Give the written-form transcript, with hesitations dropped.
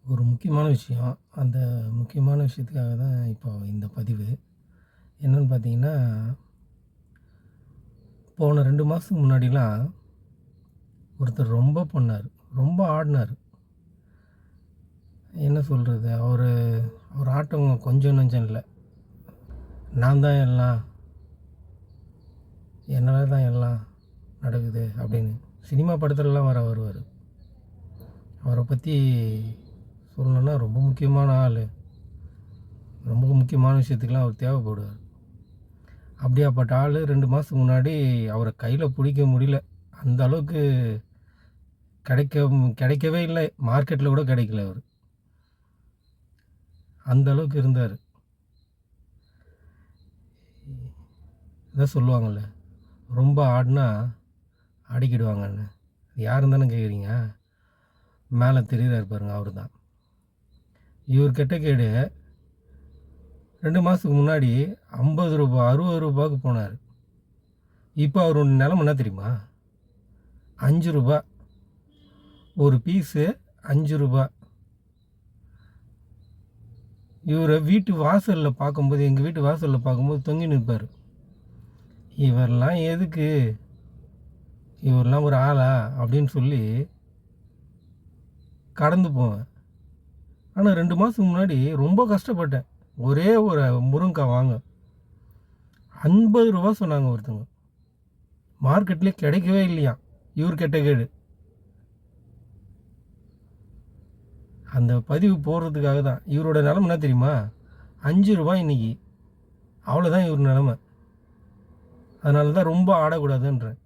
ஒரு முக்கியமான விஷயம். அந்த முக்கியமான விஷயத்துக்காக தான் இப்போ இந்த பதிவு. என்னன்னு பார்த்தீங்கன்னா, போன 2 மாதத்துக்கு முன்னாடிலாம் ஒருத்தர் ரொம்ப பண்ணாரு. ரொம்ப ஆடுனாரு. என்ன சொல்றது? அவர் ஆட்டம் கொஞ்சம் நஞ்சம் இல்ல. நான் தான் எல்லாம், என்னால தான் எல்லாம் நடக்குது அப்படின்னு. சினிமா படத்துலலாம் வேற வருவாரு. அவர பத்தி சொல்லணும்னா ரொம்ப முக்கியமான ஆளு. ரொம்ப முக்கியமான விஷயத்துக்குலாம் அவர் தேவைப்படுவார். அப்படியாப்பட்ட ஆள் 2 மாதத்துக்கு முன்னாடி அவரை கையில் பிடிக்க முடியல. அந்த அளவுக்கு கிடைக்கவே இல்லை. மார்க்கெட்டில் கூட கிடைக்கல அவர். அந்த அளவுக்கு இருந்தார். இதான் சொல்லுவாங்கள்ல, ரொம்ப ஆடினா அடிக்கிடுவாங்கன்னு. யாருன்னு தானே கேட்குறீங்க? மேலே தெரியுறாரு பாருங்க, அவர் தான். இவர் கெட்ட கேடு 2 மாதத்துக்கு முன்னாடி ரூ. 50 ரூ. 60க்கு போனார். இப்போ அவரோட நிலைமை என்ன தெரியுமா? ரூ. 5 ஒரு பீஸு ரூ. 5. இவரை வீட்டு வாசலில் பார்க்கும்போது, எங்கள் வீட்டு வாசலில் பார்க்கும்போது தொங்கி நிற்பார். இவரெல்லாம் எதுக்கு, இவரெல்லாம் ஒரு ஆளா அப்படின்னு சொல்லி கடந்து போவேன். ஆனால் 2 மாதத்துக்கு முன்னாடி ரொம்ப கஷ்டப்பட்டேன். ஒரே ஒரு முருங்கைக்காய் வாங்க ரூ. 50 சொன்னாங்க ஒருத்தவங்க. மார்க்கெட்லேயே கிடைக்கவே இல்லையா. இவர் கெட்ட கேடு. அந்த பதிவு போடுறதுக்காக தான். இவரோட நிலமை என்ன தெரியுமா? ரூ. 5 இன்னைக்கு. அவ்வளோதான் இவர் நிலமை. அதனால தான் ரொம்ப ஆடக்கூடாதுன்றேன்.